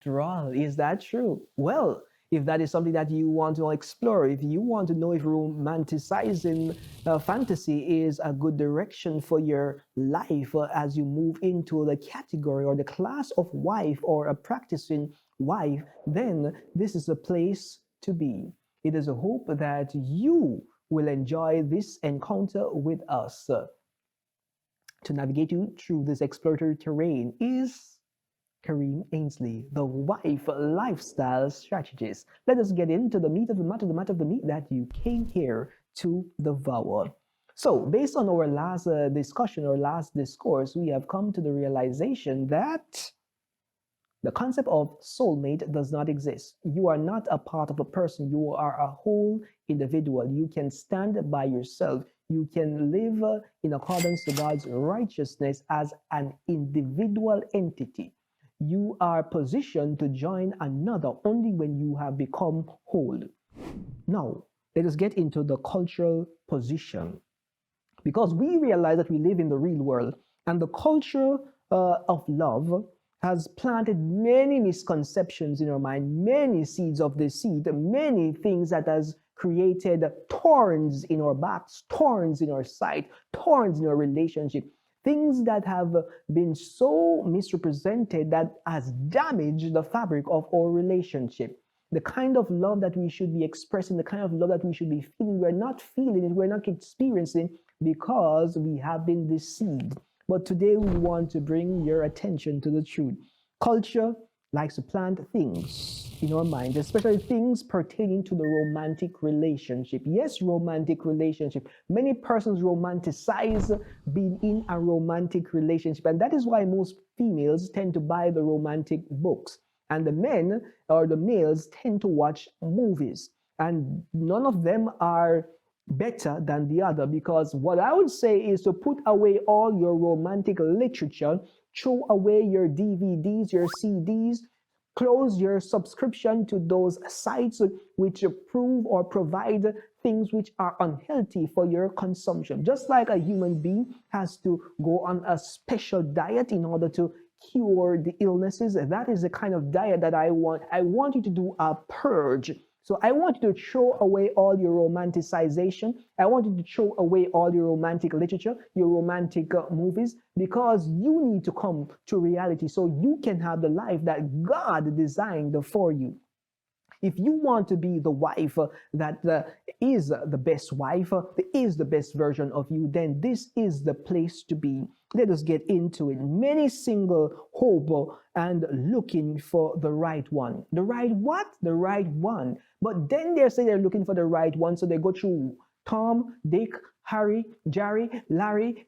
After all, is that true? Well, if that is something that you want to explore, if you want to know if romanticizing fantasy is a good direction for your life as you move into the category or the class of wife or a practicing wife, then this is a place to be. It is a hope that you will enjoy this encounter with us. To navigate you through this exploratory terrain is Kareem Ainsley, the wife lifestyle strategist. Let us get into the meat of the matter of the meat that you came here to devour. So, based on our last discussion or last discourse, we have come to the realization that the concept of soulmate does not exist. You are not a part of a person, you are a whole individual. You can stand by yourself. You can live in accordance to God's righteousness as an individual entity. You are positioned to join another only when you have become whole. Now, let us get into the cultural position because we realize that we live in the real world and the culture of love has planted many misconceptions in our mind, many seeds of deceit, many things that has created thorns in our backs, thorns in our sight, thorns in our relationship, things that have been so misrepresented that has damaged the fabric of our relationship. The kind of love that we should be expressing, the kind of love that we should be feeling it, we're not experiencing because we have been deceived. But today we want to bring your attention to the truth. Culture likes to plant things in our minds, especially things pertaining to the romantic relationship. Yes, romantic relationship. Many persons romanticize being in a romantic relationship, and that is why most females tend to buy the romantic books, and the men or the males tend to watch movies, and none of them are better than the other, because what I would say is to put away all your romantic literature, throw away your DVDs, your CDs, close your subscription to those sites which prove or provide things which are unhealthy for your consumption. Just like a human being has to go on a special diet in order to cure the illnesses, that is the kind of diet that I want. I want you to do a purge. So I want you to throw away all your romanticization. I want you to throw away all your romantic literature, your romantic movies, because you need to come to reality so you can have the life that God designed for you. If you want to be the wife that is the best wife, is the best version of you, then this is the place to be. Let us get into it. Many single hope and looking for the right one. The right what? The right one. But then they say they're looking for the right one, so they go through Tom, Dick, Harry, Jerry, Larry,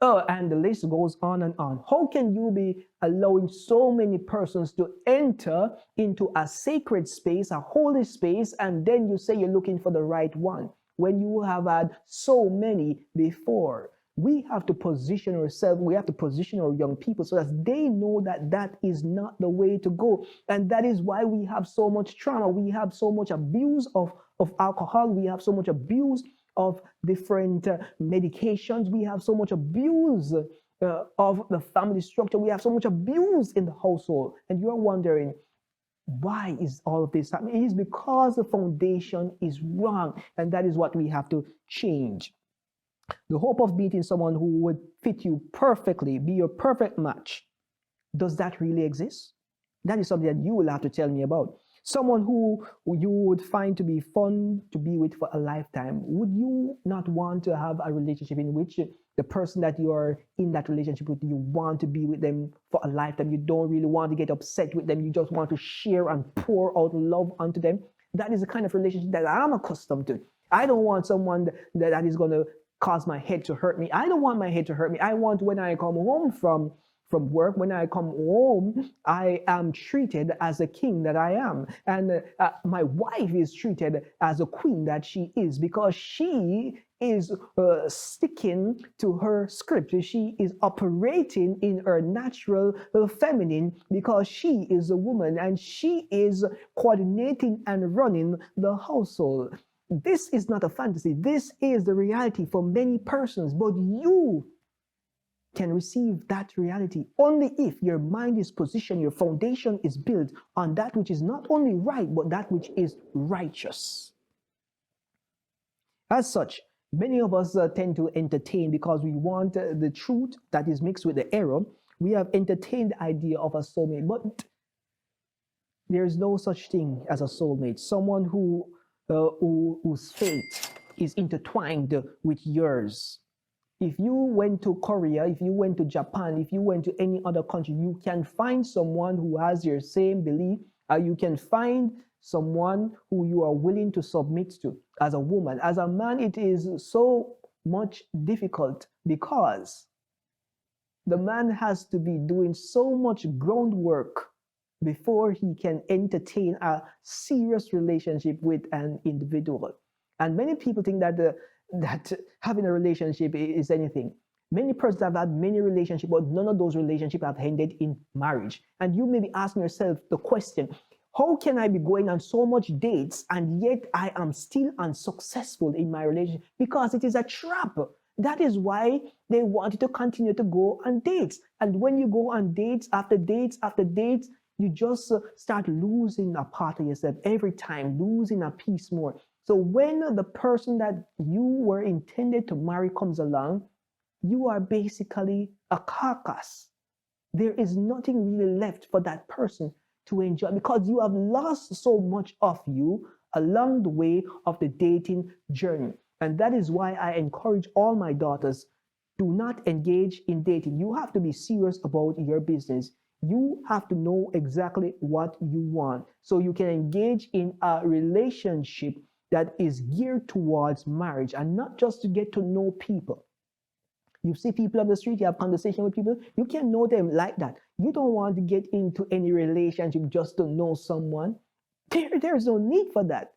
and the list goes on and on. How can you be allowing so many persons to enter into a sacred space, a holy space, and then you say you're looking for the right one when you have had so many before? We have to position ourselves, we have to position our young people so that they know that that is not the way to go. And that is why we have so much trauma. We have so much abuse of alcohol. We have so much abuse of different medications. We have so much abuse of the family structure. We have so much abuse in the household. And you're wondering, why is all of this happening? It is because the foundation is wrong. And that is what we have to change. The hope of meeting someone who would fit you perfectly, be your perfect match, does that really exist? That is something that you will have to tell me about. Someone who you would find to be fun to be with for a lifetime. Would you not want to have a relationship in which the person that you are in that relationship with, you want to be with them for a lifetime? You don't really want to get upset with them. You just want to share and pour out love onto them. That is the kind of relationship that I'm accustomed to. I don't want someone that is going to cause my head to hurt me. I don't want my head to hurt me. I want when I come home from work, when I come home, I am treated as a king that I am. And my wife is treated as a queen that she is, because she is sticking to her script. She is operating in her natural feminine, because she is a woman and she is coordinating and running the household. This is not a fantasy. This is the reality for many persons. But you can receive that reality only if your mind is positioned, your foundation is built on that which is not only right, but that which is righteous. As such, many of us tend to entertain because we want the truth that is mixed with the error. We have entertained the idea of a soulmate, but there is no such thing as a soulmate. Someone whose fate is intertwined with yours. If you went to Korea, if you went to Japan, if you went to any other country, you can find someone who has your same belief. You can find someone who you are willing to submit to as a woman. As a man, it is so much difficult because the man has to be doing so much groundwork before he can entertain a serious relationship with an individual. And many people think that having a relationship is anything. Many persons have had many relationships, but none of those relationships have ended in marriage. And you may be asking yourself the question, how can I be going on so much dates and yet I am still unsuccessful in my relationship? Because it is a trap. That is why they want you to continue to go on dates. And when you go on dates after dates after dates, you just start losing a part of yourself every time, losing a piece more. So when the person that you were intended to marry comes along, you are basically a carcass. There is nothing really left for that person to enjoy because you have lost so much of you along the way of the dating journey. And that is why I encourage all my daughters, do not engage in dating. You have to be serious about your business. You have to know exactly what you want so you can engage in a relationship that is geared towards marriage and not just to get to know people. You see people on the street, you have conversation with people, you can know them like that. You don't want to get into any relationship just to know someone. There's no need for that.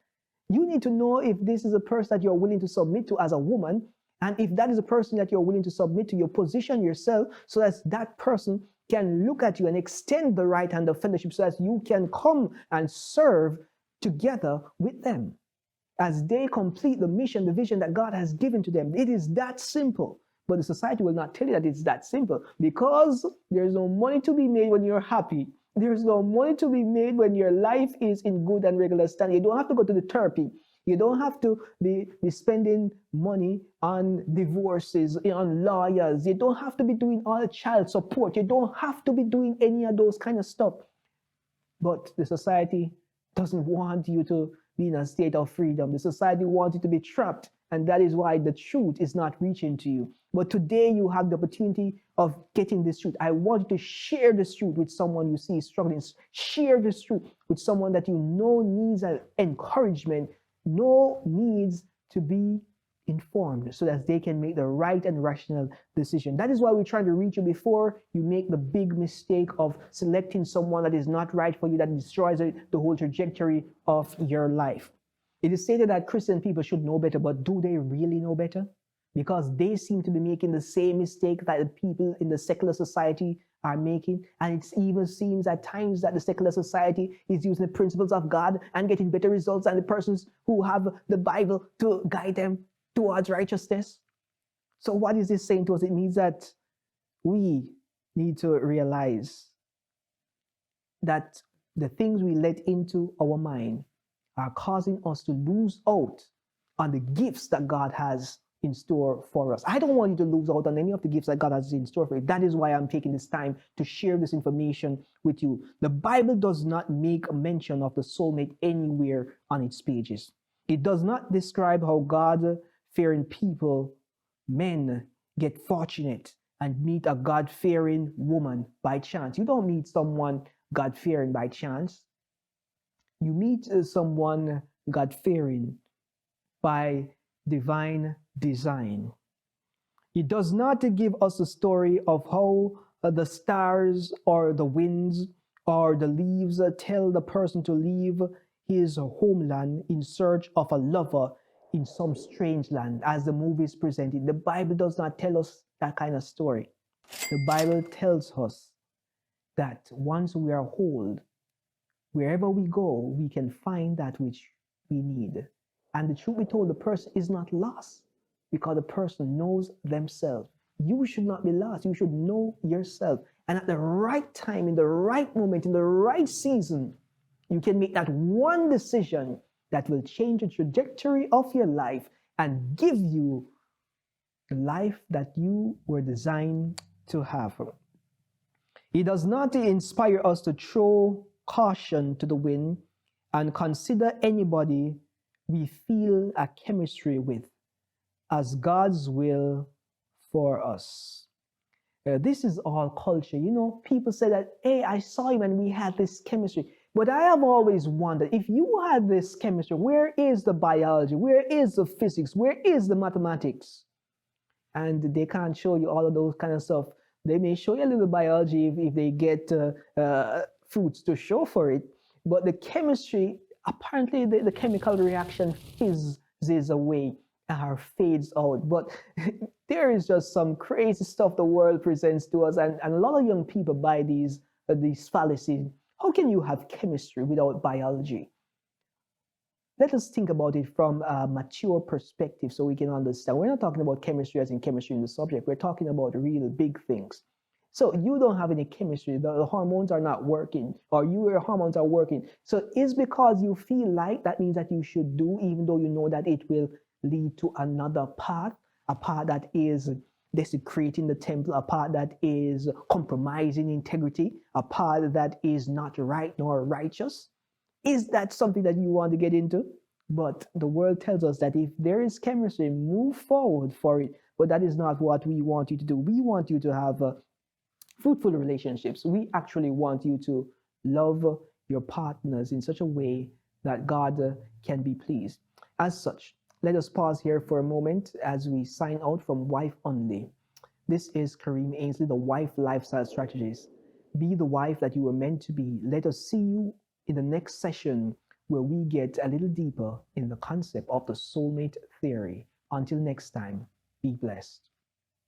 You need to know if this is a person that you're willing to submit to as a woman. And if that is a person that you're willing to submit to, you position yourself so that that person can look at you and extend the right hand of fellowship so that you can come and serve together with them as they complete the mission, the vision that God has given to them. It is that simple. But the society will not tell you that it's that simple because there's no money to be made when you're happy. There's no money to be made when your life is in good and regular standing. You don't have to go to the therapy. You don't have to be spending money on divorces, on lawyers. You don't have to be doing all the child support. You don't have to be doing any of those kind of stuff. But the society doesn't want you to be in a state of freedom. The society wants you to be trapped. And that is why the truth is not reaching to you. But today you have the opportunity of getting this truth. I want you to share this truth with someone you see struggling. Share this truth with someone that you know needs an encouragement, needs to be informed so that they can make the right and rational decision. That is why we're trying to reach you before you make the big mistake of selecting someone that is not right for you, that destroys the whole trajectory of your life. It is stated that Christian people should know better, but do they really know better? Because they seem to be making the same mistake that the people in the secular society are making. And it even seems at times that the secular society is using the principles of God and getting better results than the persons who have the Bible to guide them towards righteousness. So what is this saying to us? It means that we need to realize that the things we let into our mind are causing us to lose out on the gifts that God has in store for us. I don't want you to lose out on any of the gifts that God has in store for you. That is why I'm taking this time to share this information with you. The Bible does not make a mention of the soulmate anywhere on its pages. It does not describe how God-fearing people, men, get fortunate and meet a God-fearing woman by chance. You don't meet someone God-fearing by chance. You meet someone God-fearing by divine design. It does not give us a story of how the stars or the winds or the leaves tell the person to leave his homeland in search of a lover in some strange land, as the movie is presented. The Bible does not tell us that kind of story. The Bible tells us that once we are whole, wherever we go, we can find that which we need. And the truth be told, the person is not lost because the person knows themselves. You should not be lost. You should know yourself. And at the right time, in the right moment, in the right season, you can make that one decision that will change the trajectory of your life and give you the life that you were designed to have. He does not inspire us to throw caution to the wind and consider anybody we feel a chemistry with as God's will for us. This is all culture. You know, people say that, hey, I saw him and we had this chemistry. But I have always wondered, if you had this chemistry, where is the biology? Where is the physics? Where is the mathematics? And they can't show you all of those kind of stuff. They may show you a little biology if they get fruits to show for it. But the chemistry, apparently the chemical reaction fizzes away or fades out. But there is just some crazy stuff the world presents to us, and a lot of young people buy these fallacies. How can you have chemistry without biology? Let us think about it from a mature perspective so we can understand. We're not talking about chemistry as in chemistry in the subject. We're talking about real big things. So you don't have any chemistry. The hormones are not working, or your hormones are working. So it's because you feel like that means that you should do, even though you know that it will lead to another path, a path that is desecrating the temple, a path that is compromising integrity, a path that is not right nor righteous. Is that something that you want to get into? But the world tells us that if there is chemistry, move forward for it. But that is not what we want you to do. We want you to have fruitful relationships. We actually want you to love your partners in such a way that God can be pleased. As such, let us pause here for a moment as we sign out from Wife Only. This is Kareem Ainsley, the Wife Lifestyle Strategist. Be the wife that you were meant to be. Let us see you in the next session where we get a little deeper in the concept of the soulmate theory. Until next time, be blessed.